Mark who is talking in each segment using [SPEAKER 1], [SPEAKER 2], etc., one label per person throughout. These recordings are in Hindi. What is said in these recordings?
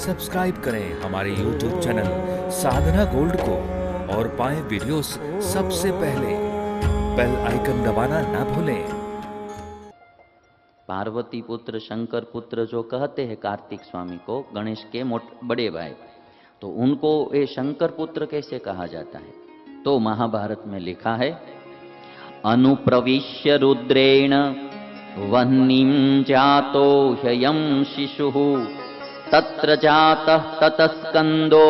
[SPEAKER 1] सब्सक्राइब करें हमारे YouTube चैनल साधना गोल्ड को और पाएं वीडियोस सबसे पहले। बेल आइकन दबाना ना भूलें।
[SPEAKER 2] पार्वती पुत्र शंकर पुत्र जो कहते हैं कार्तिक स्वामी को, गणेश के बड़े भाई, तो उनको ये शंकर पुत्र कैसे कहा जाता है? तो महाभारत में लिखा है, अनुप्रविश्य रुद्रेण वह्निं जातो ह्ययं शिशुः तत्र जातः ततस्कंदो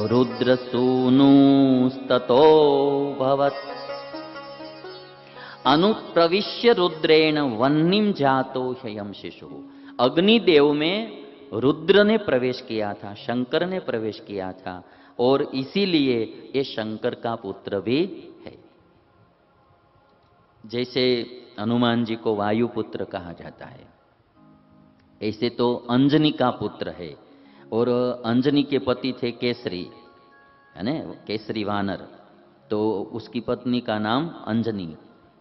[SPEAKER 2] रुद्रसूनुस्ततो भवत्। अनुप्रविश्य रुद्रेण वह्निं जातो ह्ययं शिशुः। अग्निदेव में रुद्र ने प्रवेश किया था, शंकर ने प्रवेश किया था, और इसीलिए ये शंकर का पुत्र भी है। जैसे हनुमान जी को वायु पुत्र कहा जाता है, ऐसे तो अंजनी का पुत्र है, और अंजनी के पति थे केसरी, है ना, केसरी वानर, तो उसकी पत्नी का नाम अंजनी,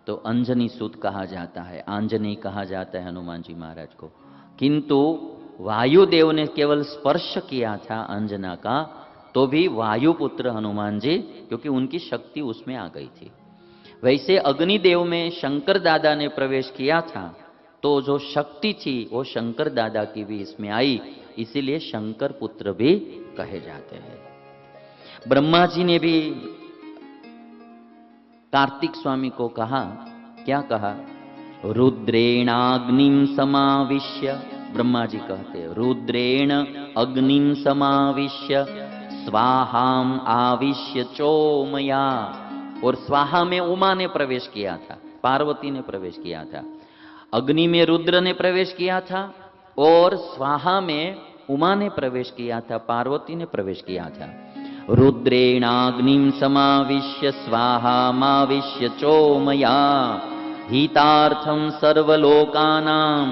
[SPEAKER 2] तो अंजनी सुत कहा जाता है, आंजनी कहा जाता है हनुमान जी महाराज को। किंतु वायुदेव ने केवल स्पर्श किया था अंजना का, तो भी वायुपुत्र हनुमान जी, क्योंकि उनकी शक्ति उसमें आ गई थी। वैसे अग्निदेव में शंकर दादा ने प्रवेश किया था, तो जो शक्ति थी वो शंकर दादा की भी इसमें आई, इसीलिए शंकर पुत्र भी कहे जाते हैं। ब्रह्मा जी ने भी कार्तिक स्वामी को कहा, क्या कहा? रुद्रेणाग्निं समाविश्य, ब्रह्मा जी कहते हैं, रुद्रेण अग्निं समाविश्य स्वाहाम आविश्य चोमया। और स्वाहा में उमा ने प्रवेश किया था, पार्वती ने प्रवेश किया था। अग्नि में रुद्र ने प्रवेश किया था, और स्वाहा में उमा ने प्रवेश किया था, पार्वती ने प्रवेश किया था। रुद्रेणाग्निं समाविश्य स्वाहामाविश्य चोमया हितार्थं सर्वलोकानां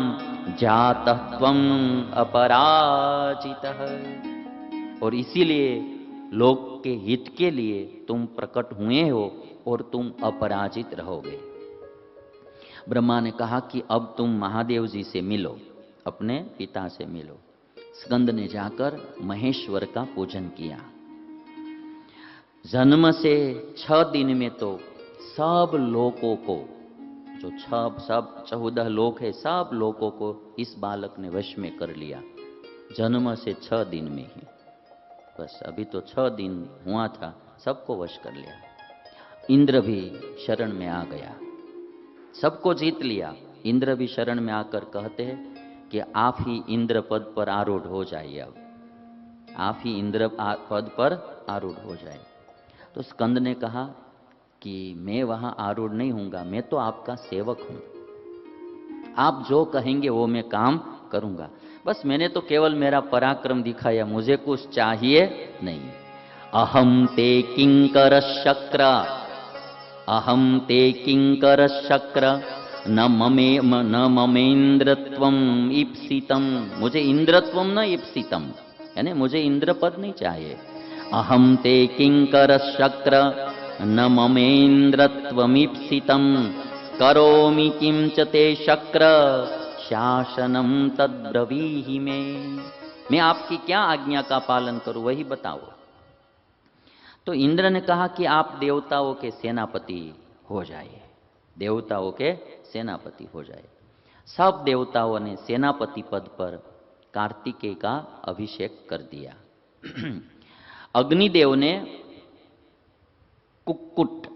[SPEAKER 2] जातः त्वं अपराजितः। और इसीलिए लोक के हित के लिए तुम प्रकट हुए हो और तुम अपराजित रहोगे। ब्रह्मा ने कहा कि अब तुम महादेव जी से मिलो, अपने पिता से मिलो। स्कंद ने जाकर महेश्वर का पूजन किया। जन्म से 6 दिन में तो सब लोकों को, जो सब 14 लोक है, सब लोकों को इस बालक ने वश में कर लिया, जन्म से 6 दिन में ही। बस अभी तो 6 दिन हुआ था, सबको वश कर लिया। इंद्र भी शरण में आ गया, सबको जीत लिया। इंद्र भी शरण में आकर कहते हैं कि आप ही इंद्र पद पर आरूढ़ हो जाइए, अब आप ही इंद्र पद पर आरूढ़ हो जाए। तो स्कंद ने कहा कि मैं वहां आरूढ़ नहीं हूंगा, मैं तो आपका सेवक हूं, आप जो कहेंगे वो मैं काम करूंगा। बस मैंने तो केवल मेरा पराक्रम दिखाया, मुझे कुछ चाहिए नहीं। अहम ते किंकर शक्र, अहम ते किंकर शक्र न ममेन्द्रत्वम ईप्सितम। मुझे इंद्रत्वम न ईप्सितम, यानी मुझे इंद्र पद नहीं चाहिए। अहम ते किंकर शक्र न ममेन्द्रत्वमीप्सितम करोमि किं च ते शक्र शासनम तद्ब्रवीहि मे। मैं आपकी क्या आज्ञा का पालन करूं, वही बताओ। तो इंद्र ने कहा कि आप देवताओं के सेनापति हो जाइए, देवताओं के सेनापति हो जाए। सब देवताओं ने सेनापति पद पर कार्तिकेय का अभिषेक कर दिया। अग्निदेव ने कुक्कुट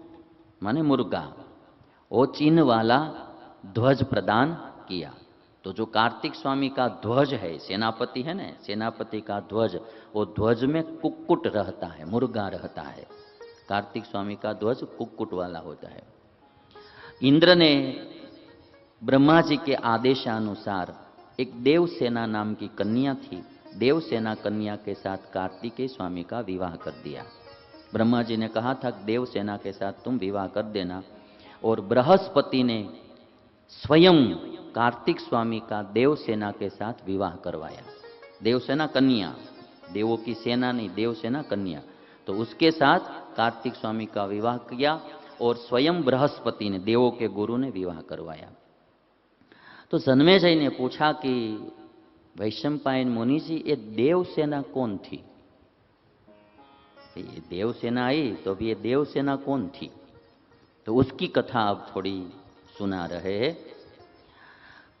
[SPEAKER 2] माने मुर्गा, वो चिन्ह वाला ध्वज प्रदान किया। तो जो कार्तिक स्वामी का ध्वज है, सेनापति है ना, सेनापति का ध्वज, वो ध्वज में कुक्कुट रहता है, मुर्गा रहता है। कार्तिक स्वामी का ध्वज कुक्कुट वाला होता है। इंद्र ने ब्रह्मा जी के आदेशानुसार एक देवसेना नाम की कन्या थी, देवसेना कन्या के साथ कार्तिकेय स्वामी का विवाह कर दिया। ब्रह्मा जी ने कहा था कि देवसेना के साथ तुम विवाह कर देना, और बृहस्पति ने स्वयं कार्तिक स्वामी का देवसेना के साथ विवाह करवाया। देवसेना कन्या, देवों की सेना नहीं, देवसेना कन्या, तो उसके साथ कार्तिक स्वामी का विवाह किया, और स्वयं बृहस्पति ने, देवों के गुरु ने विवाह करवाया। तो जन्मेजय ने पूछा कि वैशंपायन मुनि जी, ये देव सेना कौन थी? ये देव सेना आई तो भी ये देव सेना कौन थी? तो उसकी कथा अब थोड़ी सुना रहे हैं।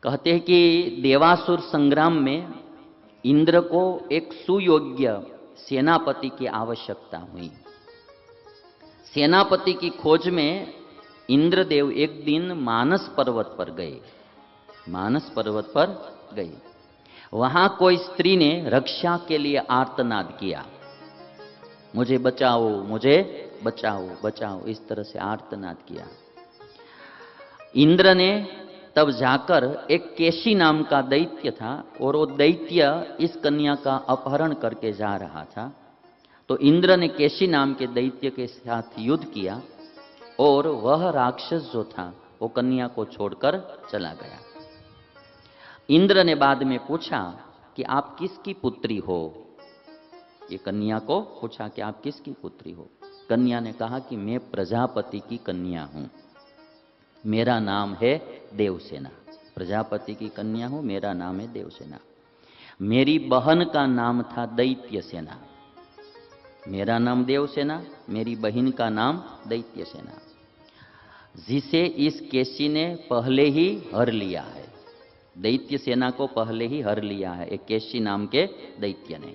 [SPEAKER 2] कहते हैं कि देवासुर संग्राम में इंद्र को एक सुयोग्य सेनापति की आवश्यकता हुई। सेनापति की खोज में इंद्रदेव एक दिन मानस पर्वत पर गए। मानस पर्वत पर गए, वहां कोई स्त्री ने रक्षा के लिए आर्तनाद किया, मुझे बचाओ, मुझे बचाओ, बचाओ, इस तरह से आर्तनाद किया। इंद्र ने तब जाकर, एक केशी नाम का दैत्य था और वो दैत्य इस कन्या का अपहरण करके जा रहा था, तो इंद्र ने केशी नाम के दैत्य के साथ युद्ध किया और वह राक्षस जो था वो कन्या को छोड़कर चला गया। इंद्र ने बाद में पूछा कि आप किसकी पुत्री हो? ये कन्या को पूछा कि आप किसकी पुत्री हो? कन्या ने कहा कि मैं प्रजापति की कन्या हूं, मेरा नाम है देवसेना। प्रजापति की कन्या हूं, मेरा नाम है देवसेना। मेरी बहन का नाम था दैत्य सेना। मेरा नाम देवसेना, मेरी बहन का नाम दैत्य सेना, जिसे इस केशी ने पहले ही हर लिया है। दैत्य सेना को पहले ही हर लिया है एक केशी नाम के दैत्य ने।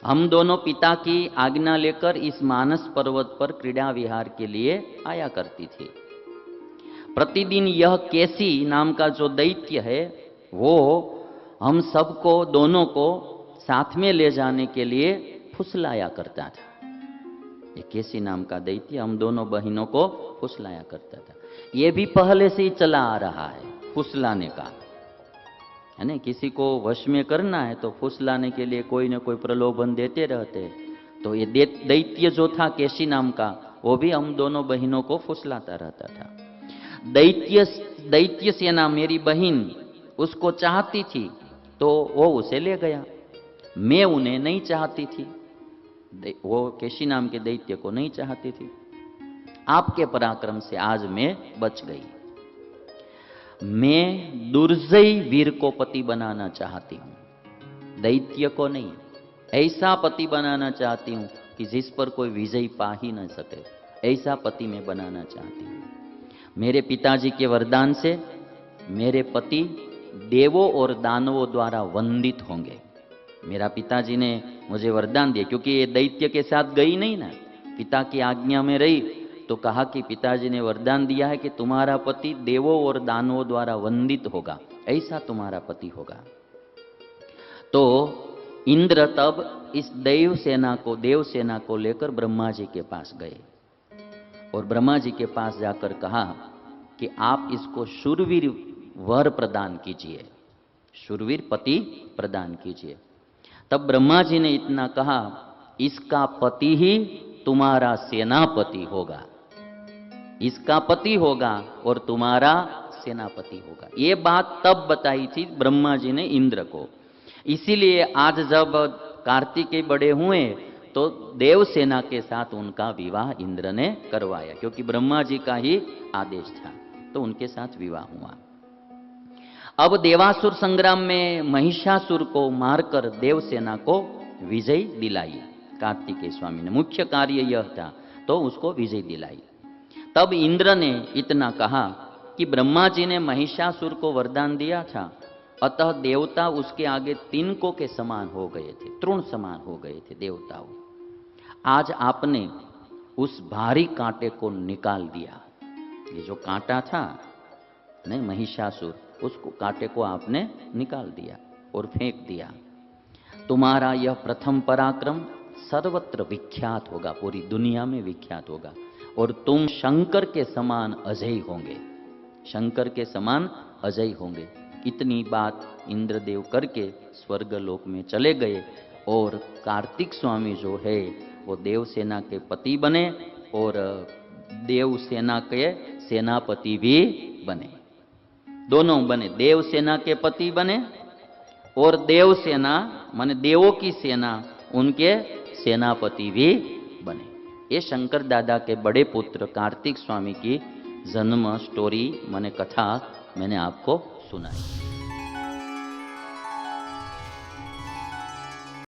[SPEAKER 2] हम दोनों पिता की आज्ञा लेकर इस मानस पर्वत पर क्रीड़ा विहार के लिए आया करती थी। प्रतिदिन यह केसी नाम का जो दैत्य है वो हम सबको, दोनों को साथ में ले जाने के लिए फुसलाया करता था। ये केसी नाम का दैत्य हम दोनों बहनों को फुसलाया करता था। ये भी पहले से ही चला आ रहा है फुसलाने का, है ना। किसी को वश में करना है तो फुसलाने के लिए कोई न कोई प्रलोभन देते रहते। तो ये दैत्य जो था केशी नाम का, वो भी हम दोनों बहनों को फुसलाता रहता था। दैत्य सेना मेरी बहन उसको चाहती थी तो वो उसे ले गया। मैं उन्हें नहीं चाहती थी, वो केशी नाम के दैत्य को नहीं चाहती थी। आपके पराक्रम से आज मैं बच गई। मैं दुर्जय वीर को पति बनाना चाहती हूं, दैत्य को नहीं। ऐसा पति बनाना चाहती हूं कि जिस पर कोई विजय पा ही न सके, ऐसा पति मैं बनाना चाहती हूं। मेरे पिताजी के वरदान से मेरे पति देवों और दानवों द्वारा वंदित होंगे। मेरा पिताजी ने मुझे वरदान दिया, क्योंकि ये दैत्य के साथ गई नहीं ना, पिता की आज्ञा में रही, तो कहा कि पिताजी ने वरदान दिया है कि तुम्हारा पति देवों और दानवों द्वारा वंदित होगा, ऐसा तुम्हारा पति होगा। तो इंद्र तब इस देवसेना को लेकर ब्रह्मा जी के पास गए और ब्रह्मा जी के पास जाकर कहा कि आप इसको शूरवीर वर प्रदान कीजिए, शूरवीर पति प्रदान कीजिए। तब ब्रह्मा जी ने इतना कहा, इसका पति ही तुम्हारा सेनापति होगा, इसका पति होगा और तुम्हारा सेनापति होगा। ये बात तब बताई थी ब्रह्मा जी ने इंद्र को। इसीलिए आज जब कार्तिकेय बड़े हुए तो देवसेना के साथ उनका विवाह इंद्र ने करवाया, क्योंकि ब्रह्मा जी का ही आदेश था, तो उनके साथ विवाह हुआ। अब देवासुर संग्राम में महिषासुर को मारकर देवसेना को विजय दिलाई कार्तिकेय स्वामी ने। मुख्य कार्य यह था, तो उसको विजय दिलाई। तब इंद्र ने इतना कहा कि ब्रह्मा जी ने महिषासुर को वरदान दिया था, अतः देवता उसके आगे तिनकों के समान हो गए थे, तृण समान हो गए थे देवताओं। आज आपने उस भारी कांटे को निकाल दिया। ये जो कांटा था नहीं महिषासुर, उसको कांटे को आपने निकाल दिया और फेंक दिया। तुम्हारा यह प्रथम पराक्रम सर्वत्र विख्यात होगा, पूरी दुनिया में विख्यात होगा, और तुम शंकर के समान अजय होंगे, शंकर के समान अजय होंगे। इतनी बात इंद्रदेव करके स्वर्गलोक में चले गए और कार्तिक स्वामी जो है वो देवसेना के पति बने और देवसेना के सेनापति भी बने। दोनों बने, देवसेना के पति बने और देवसेना माने देवों की सेना, उनके सेनापति भी बने। ये शंकर दादा के बड़े पुत्र कार्तिक स्वामी की जन्म स्टोरी माने कथा मैंने आपको सुनाई।